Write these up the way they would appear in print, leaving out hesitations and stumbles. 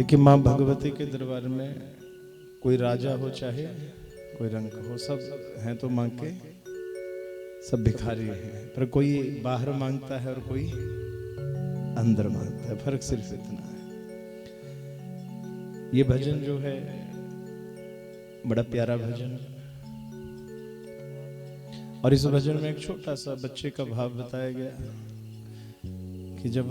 देखिए माँ भगवती के दरबार में कोई राजा हो चाहे कोई रंग हो, सब हैं तो माँ के सब भिखारी हैं, पर कोई बाहर मांगता है और कोई अंदर मांगता है। फर्क सिर्फ इतना है। ये भजन जो है बड़ा प्यारा भजन, और इस भजन में एक छोटा सा बच्चे का भाव बताया गया कि जब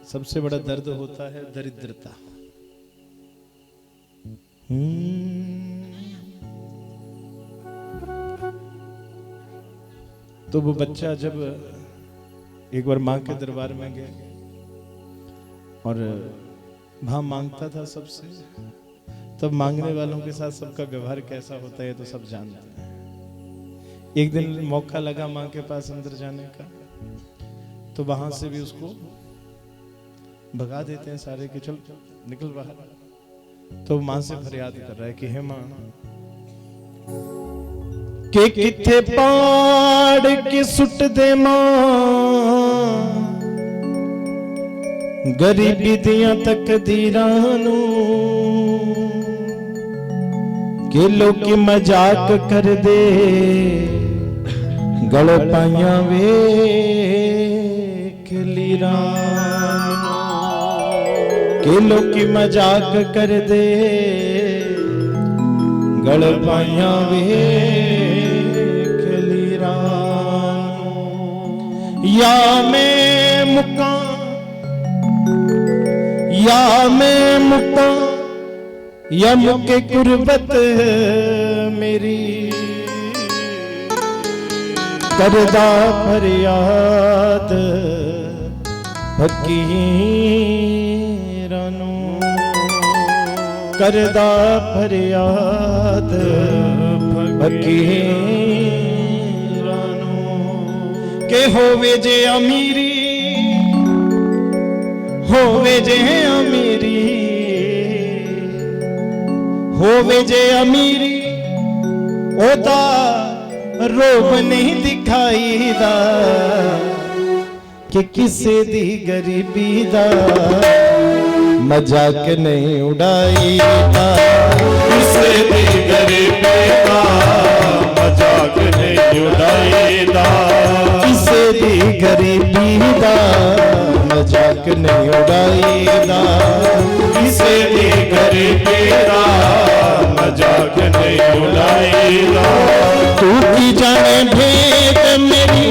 सबसे बड़ा दर्द होता है दरिद्रता, तो वो बच्चा जब एक बार मां के दरबार में गया और वहां मांगता था सबसे, तब मांगने वालों के साथ सबका व्यवहार कैसा होता है तो सब जानते हैं। एक दिन मौका लगा मां के पास अंदर जाने का, तो वहां से भी उसको भगा देते हैं सारे के, चल निकल बाहर। तो मां से फरियाद कर रहा है कि हे मां के किथे पाड़ के सुट दे मां, गरीबी दियां तकदीरां नू के लोकी मजाक कर दे, गल पाइयां वेख लीरां के लोकी मजाक कर दे, गल पाइयां वेख लीरां। या मैं मुका या मैं मुका या मुके कुर्बत मेरी, करदा फरियाद फकीरां नू, करदा फरियाद फकीरां नू। के होवे जे अमीरी, होवे जे अमीरी, होवे जे अमीरी, ओदा रोब नहीं दिखाईदा, कि किसे दी गरीबी दा मजाक नहीं उड़ाईदा, किसे दी गरीबी दा मजाक नहीं उड़ाईदा, किसे दी गरीबी दा मजाक नहीं उड़ाईदा, किसे दी गरीबी दा मजाक नहीं उड़ाईदा। तू की जाने भेद मेरी,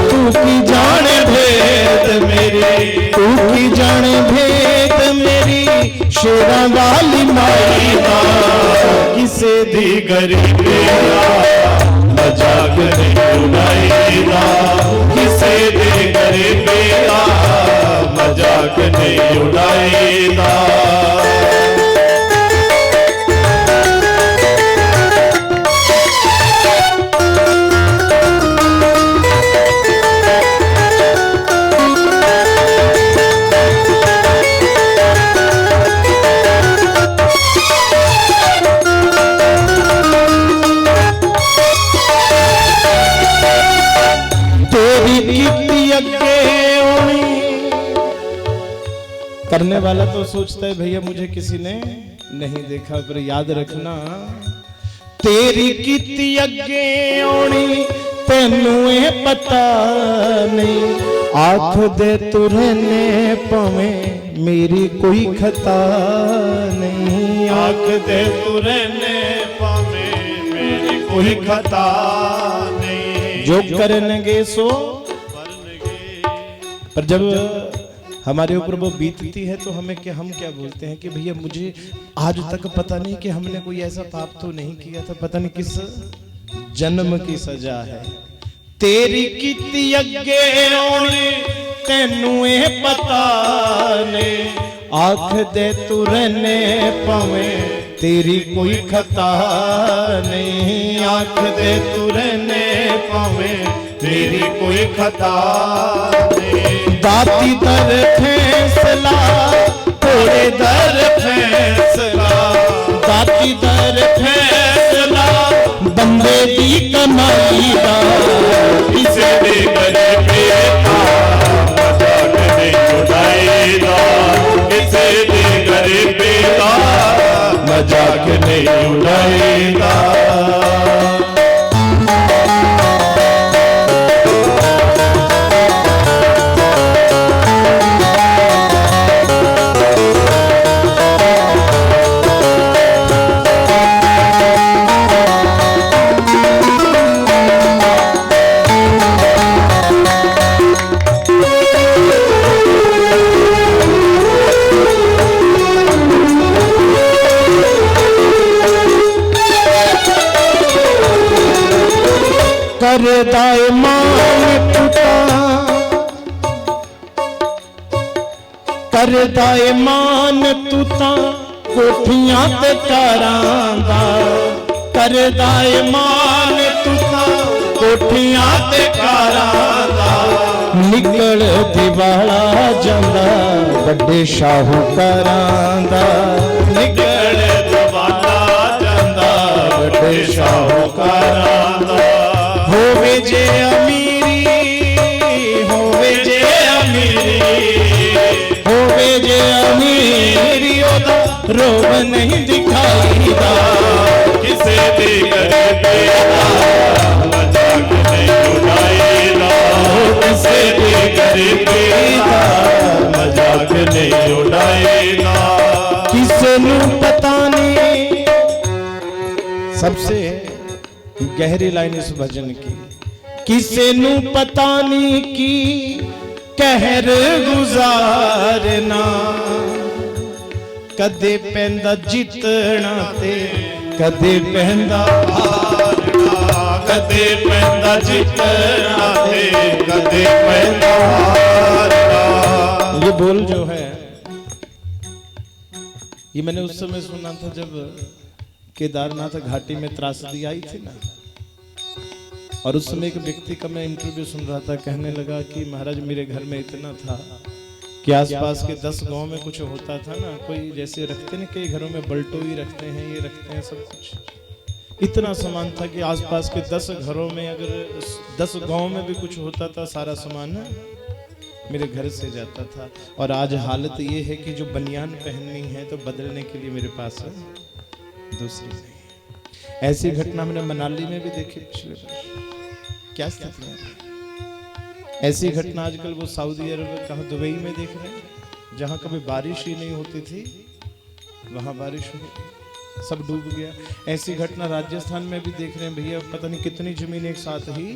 तू की जाने भेद मेरी, तू की जाने भेद मेरी, शेरां वाली माई दा, किसे दी गरीबी दा मजाक नहीं उड़ाईदा, किसे दी गरीबी दा मजाक नहीं उड़ाईदा। करने वाला तो सोचता है भैया मुझे किसी ने नहीं देखा, पर याद रखना तेरी कीती अगे आनी तेनू ये पता नहीं, आख दे तुरने पवे मेरी कोई खता नहीं, आख दे तुरने पावे मेरी कोई खता नहीं, जो करनगे सो पर जब हमारे ऊपर वो बीतती है तो हमें क्या, हम क्या बोलते हैं कि भैया मुझे आज तक पता नहीं कि हमने कोई ऐसा पाप तो नहीं किया था, पता नहीं किस जन्म की सजा है। तेरी कीती अगे आनी तेनू ये पता नहीं, आख दे तुरने पवे तेरी कोई खता नहीं, आख दे तुरने पवे तेरी कोई खता नहीं। दाती दर फैसला थोड़े दर फैसला, दाती दर फैसला बंदे दी कमाई दा, किसे दे गरीबी दा मजाक नहीं उड़ा मजाक नहीं उड़ाएगा। कर दाए मान टूटा, कर दाए मान टूटा कोठियां ते कारां दा, कर दाए मान टूटा कोठियां ते कारां दा, निकल दिवाला जांदा बड़े शाहूकारां दा, निकल दिवाला जांदा बड़े शाहूकारां दा। होवे जे अमीरी, होवे जे अमीरी, होवे जे अमीरी ओदा रोब नहीं दिखाईदा, किसे दी गरीबी दा मजाक नहीं उड़ाएगा। किसे दी गरीबी दा मजाक नहीं उड़ाएगा। किसे नू पता नहीं। सबसे गहरी लाइन इस भजन की, किसे नू पता नहीं की कहर गुजारना, कदे पैंदा जितना ते कदे पैंदा हारना, कदे पैंदा जितना ते कदे पैंदा हारना। ये बोल जो है ये मैंने उस समय सुना था जब केदारनाथ घाटी में त्रासदी आई थी ना, और उस समय एक व्यक्ति का मैं इंटरव्यू सुन रहा था, कहने लगा कि महाराज मेरे घर में इतना था कि आसपास के 10 गांव में कुछ होता था ना, कोई जैसे रखते ना कई घरों में बल्टोई रखते हैं, ये रखते हैं सब कुछ, इतना सामान था कि आसपास के 10 घरों में अगर 10 गांव में भी कुछ होता था सारा सामान मेरे घर से जाता था। और आज हालत ये है कि जो बनियान पहननी है तो बदलने के लिए मेरे पास दूसरी नहीं। ऐसी घटना मैंने मनाली में भी देखी पिछले वर्ष। क्या स्थिति है? ऐसी घटना आजकल वो सऊदी अरब कहाँ दुबई में देख रहे हैं, जहाँ कभी बारिश ही नहीं होती थी वहां बारिश हुई, सब डूब गया। ऐसी घटना राजस्थान में भी देख रहे हैं भैया, पता नहीं कितनी जमीन एक साथ ही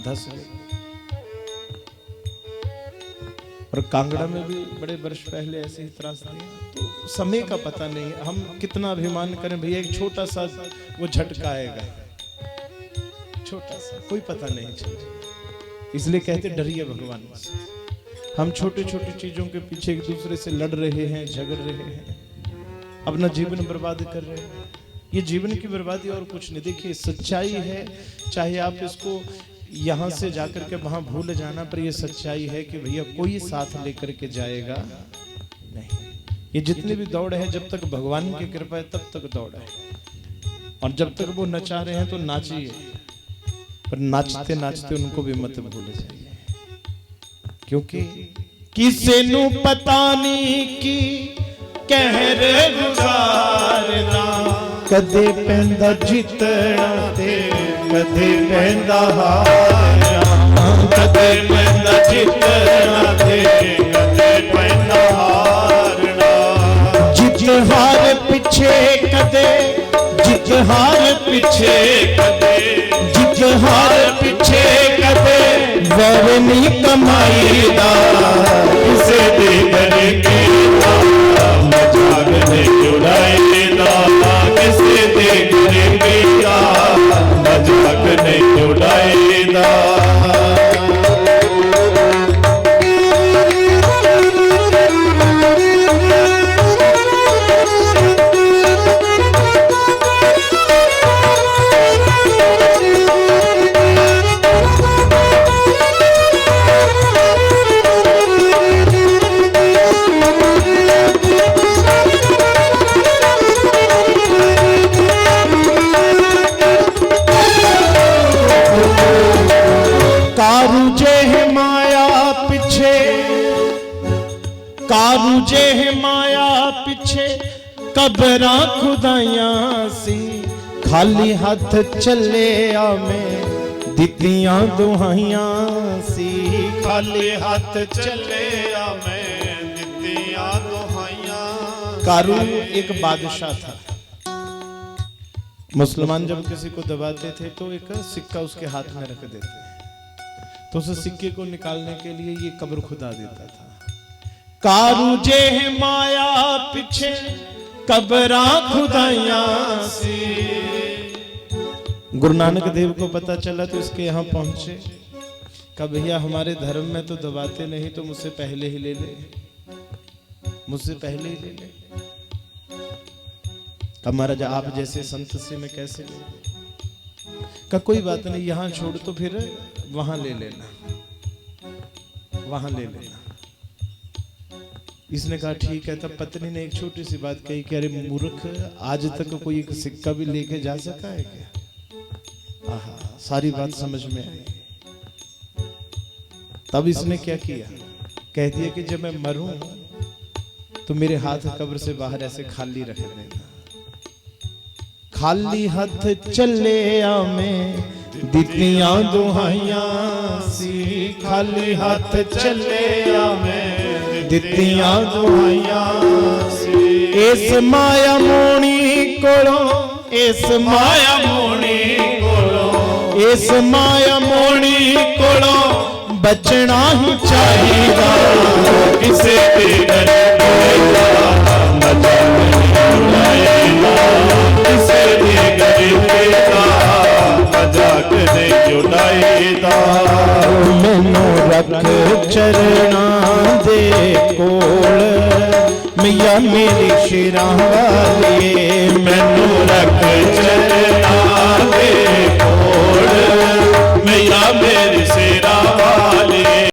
धस गई। और कांगड़ा में भी बड़े वर्ष पहले ऐसे ही त्रासदी। तो समय का पता नहीं, हम कितना अभिमान करें भैया, एक छोटा सा वो झटका आएगा, छोटा सा, कोई पता नहीं चलेगा। इसलिए कहते डरिए भगवान से। हम छोटी छोटी चीजों के पीछे एक दूसरे से लड़ रहे हैं, झगड़ रहे हैं, अपना जीवन बर्बाद कर रहे हैं। ये जीवन की बर्बादी और कुछ नहीं। देखिए सच्चाई है, चाहे आप इसको यहाँ से जाकर के वहां भूल जाना, पर ये सच्चाई है कि भैया कोई साथ लेकर के जाएगा नहीं। ये जितनी भी दौड़ है, जब तक भगवान की कृपा है तब तक दौड़ है, और जब तक वो नचा रहे हैं तो नाचिए, पर नाचते नाचते उनको भी मत भूल जाइए, क्योंकि किसे नू पता नहीं की कहर गुजारना, कदे पैंदा जितना ते कदे पैंदा हारना, कदे पैंदा जितना ते कदे पैंदा हारना। जित हार पीछे कदे, जित हार पीछे कदे, जित हार पीछे कदे वरनी कमाई दा, किसे दे गरीबी दा मजाक नहीं उड़ाएगा। किसे दे गरीबी दा मजाक नहीं उड़ाएगा। कारूजे है माया पीछे कबरां खुदाइयां सी खाली हाथ चले मैं दित्तियां दुहाइयां सी खाली हाथ चले मैं दित्तियां दुहाइयां। कारून एक बादशाह था। मुसलमान जब किसी को दबाते थे तो एक सिक्का उसके हाथ में रख देते, तो उस सिक्के को निकालने के लिए ये कब्र खुदा देता था। कारू जे माया पीछे कबरां खुदाइयां सी। गुरु नानक देव को पता चला तो इसके यहाँ पहुंचे, कहा भैया हमारे धर्म में तो दबाते नहीं, तो मुझसे पहले ही ले ले, मुझसे पहले ही ले ले। अब महाराज आप जैसे संत से मैं कैसे ले? का कोई बात नहीं, यहां छोड़ तो फिर वहां ले लेना, वहां ले लेना। इसने कहा ठीक है। तब पत्नी ने एक छोटी सी बात कही कि अरे मूर्ख, आज तक कोई एक सिक्का भी लेके जा सका है क्या? आहा, सारी बात समझ में आई। तब इसने क्या किया, कह दिया कि जब मैं मरूं तो मेरे हाथ कब्र से बाहर ऐसे खाली रख देना। खाली हाथ चले मैं दित्तियां दुहाइयां सी। खाली हाथ चले मैं दित्तियां दुहाइयां सी। इस माया मोणी कोलों, इस माया मोणी कोलों, इस माया मोणी कोलों बचना ही चाहिदा। किसे दे डरे किसे दे गरीबेदा मजाक नहीं जुड़ाएदा। मैनू रख चरना दे कोल, मैया मेरी शिरां वाली। मैनू रख